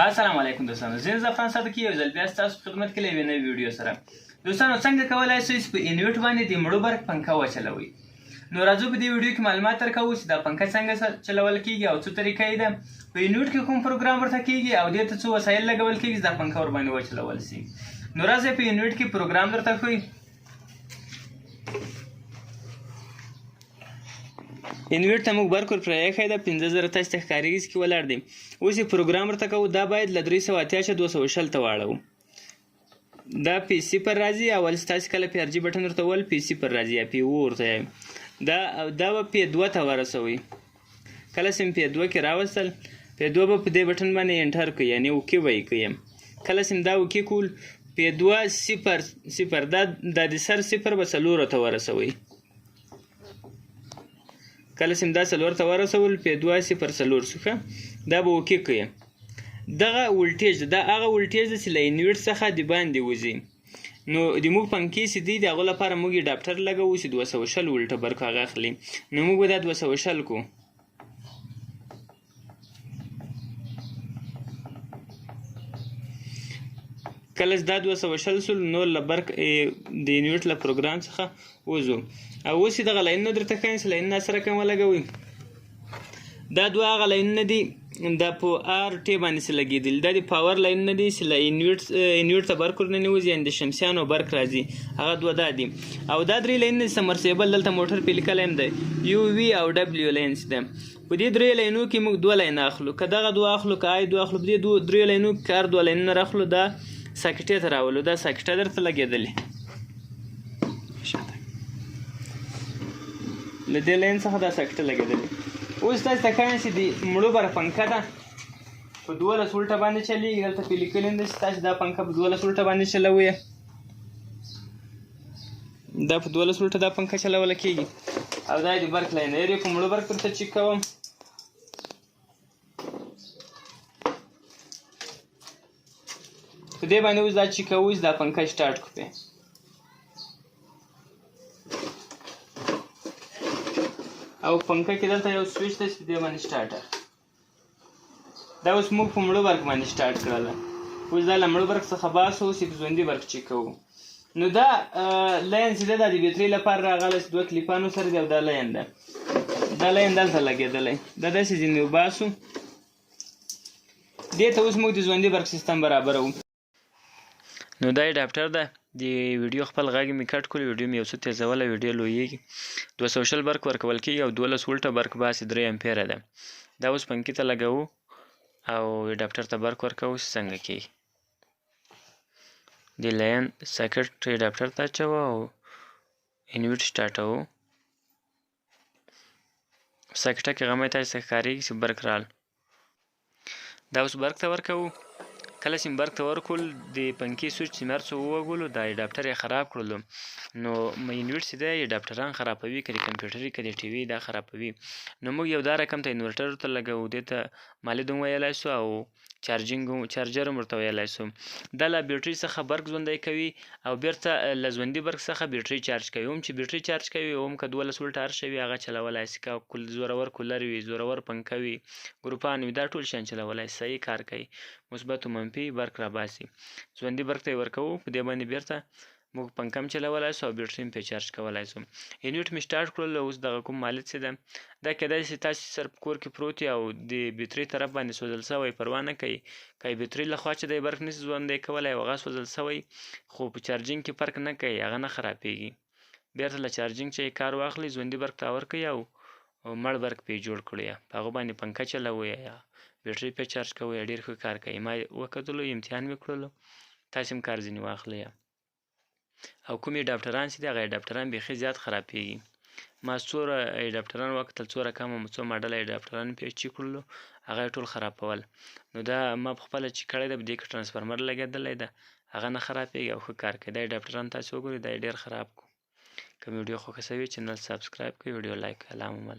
السلام علیکم دوستانو، زه زعفران صادق یو ځل بیا ستاسو په خدمت کې له یوې نوې ویډیو سره. دوستانو څنګه کولی شئ چې په انویټ باندې د مړو برق پنکه وچلوئ. نو راځو په دې ویډیو کې معلومات درکوو چې دا پنکه څنګه چلول کیږي او څه طریقه یې ده، په انویټ کې کوم پروګرام ورته کیږي او دې ته څه وسایل لګول کیږي چې دا پنکه ورباندې وچلول شي. نو راځئ په انویټ کې پروګرام درته ښیو. انویټ ته موږ برق ورپرې ایښی ده، 50,000 تاسو ته ښکارېږي چې ولاړ دی. اوس یې پروګرام ورته کوو. دا باید له 380/220 ته واړوو. دا پی سی پر راځي. اول ستاسې کله پی ار جي بټن ورته وول پی سی پر راځي یا پی او ورته وایي. دا به پی 2 ته ورسوئ. کله چې پی 2 کې راوستل، پی 2 به په دې بټن باندې انټر کړئ، یعنې اوکې به یې کړئ. کله چې دا اوکې کول، پی 2 0 دا د سر 0 به 4 ته ورسوئ. کله چې دا 4 ته ورسول، پی 2 0 4 شو ښه، دا به اوکې کړئ. دغه ولټیج دا هغه ولټیج دی چې له انویټ څخه د باندې وځي. نو د موږ پنکې چې دي د هغو لپاره موږ اډاپټر لګوو چې 220 ولټه برق هغه اخلي. نو موږ به دا 220 کړو. کله چې دا 220 سول، نو له برق د انویټ له پروګرام څخه وځو. او اوس یې دغه لاینونه درته ښایم چې لاینونه سره کوم ولګوئ. دا دوه هغه لاینونه دي، دا په ار ټی باندې چې لګېدلي، دا د پاور لاینونه دي چې له انویټ ته برق ورننوځي، یعنې د شمسیانو برق راځي، هغه دوه دا دي. او دا 3 لاینونه چې سمرسیبل دلته موټر پې لیکلی هم دی، یو وي او ډبلیو لاینس ده. په دې 3 لاینو کې موږ 2 لاینه اخلو. که دغه 2 اخلو، که آی 2 اخلو، په دې 3 لاینو کې کار 2 لاینونه راخلو. دا ساکټې ته راولو. دا ساکټه درته لګېدلې له دې لاین څخه دا ساکټه لګېدلې. اوس تاسو ته ښایم چې د مړو برق پنکه ده، په 12 ولټه باندې چلیږي. دلته پې لیکلي ده چې تاسو دا پنکه په 12 ولټه باندې چلوئ. دا په 12 ولټه دا پنکه چلوله کېږي. او دا د برق لاین دی. په مړو برق ورته چیک کوم. په دې باندې اوس دا چیکوو چې دا پنکه سټارټ کړو. او پنکه کې دلته یو سویچ دی چې په دې باندې سټارټ اخلي. دا اوس موږ په مړو برق باندې سټارټ کړله. اوس دا له مړو برق څخه باسو چې په ژوندي برق چیک کوو. نو دا لاین چې دی دا د بیټرۍ لپاره راغلی چې 2 کلیپانو سره دی. او دا لاین ده، دا لاین دلته لګېدلی. دا داسې ځینې وباسو. دې ته اوس موږ د ژوندي برق سیستم برابروو. نو دا اډاپټر ده. د ویډیو خپل غږ مې کټ کړو. ویډیو مې یو څه تیزوله، ویډیو لویېږي. 220 برق ورکول کېږي او 12 ولټه برق باسي. 3 امپیره ده. دا اوس پنکې ته لګوو او اډاپټر ته برق ورکوو چې څنګه کېږي. د لاین ساکټ اډاپټر ته اچوو او انویټ سټارټوو. ساکټه کې غمی تاسو ته ښکارېږي چې برق رال. دا اوس برق ته ورکوو. کله چې برق ته ورکول، د پنکې سویچ چې هر څه ووهلو، دا اډاپټر یې خراب کړلو. نو انویټ چې دی اډاپټران خرابوي، که د کمپیوټر که د ټي وي دا خرابوي. نو موږ یو دا رقم ته انورټر ته لګوو. دې ته مالید هم ویلی سو او چارجر هم ورته ویلی سو. دا له بیټرۍ څخه برق ژوندی کوي او بیرته له ژوندي برق څخه بیټرۍ چارج کوي. هم چې بیټرۍ چارج کوي، هم که 12 ولټه هر شی وي هغه چلولی سي. که زورور کولر وي، زورور پنکه وي، ګروپان وي، دا ټول شیان چلولی سي. صحیح کار کوي. مثبت و منفي برق راباسي. ژوندي برق ته یې ورکوو. په دې باندې بیرته موږ پنکه هم چلولی سو او بیټرۍ هم پرې چارج کولی سو. انویټ مې سټارټ کړل. اوس دغه کوم مالد چې ده، دا کیدای شي تاسې سر په کور کې پروت وي او د بیټرۍ طرف باندې سوځل سوی، پروا نه کوي. که یې بیټرۍ لخوا چې دی برق نشي ژوندی کولی او هغه سوځل سوی، خو په چارجینګ کې فرق نه کوي، هغه نه خرابېږي. بیرته له چارجینګ چې کار واخلي، ژوندي برق ته ورکوي او مړ برق پرې جوړ کړو. یا په هغو باندې پنکه چلوئ یا بیټرۍ پرې چارج کوئ. ډېر ښه کار کوي. ما وکتلو، امتحان مې کړلو. تاسې هم کار ځینې واخلئ. او کوم اډاپټران چې دي، هغه اډاپټران بیخي زیات خرابېږي. ما څو اډاپټران وکتل، څو رقمه څو ماډله اډاپټران پرې چیک کړلو، هغه یې ټول خرابول. نو دا ما په خپله چې کړی ده، په دې کې ټرانسفارمر لګېدلی ده، هغه نه خرابېږي او ښه کار کوي. دا اډاپټران تاسې وګورئ، دا یې ډېر خراب کړو. که مې ویډیو خوښه شوې، چینل سبسکرایب کړئ، ویډیو لایک کړئ. الله مو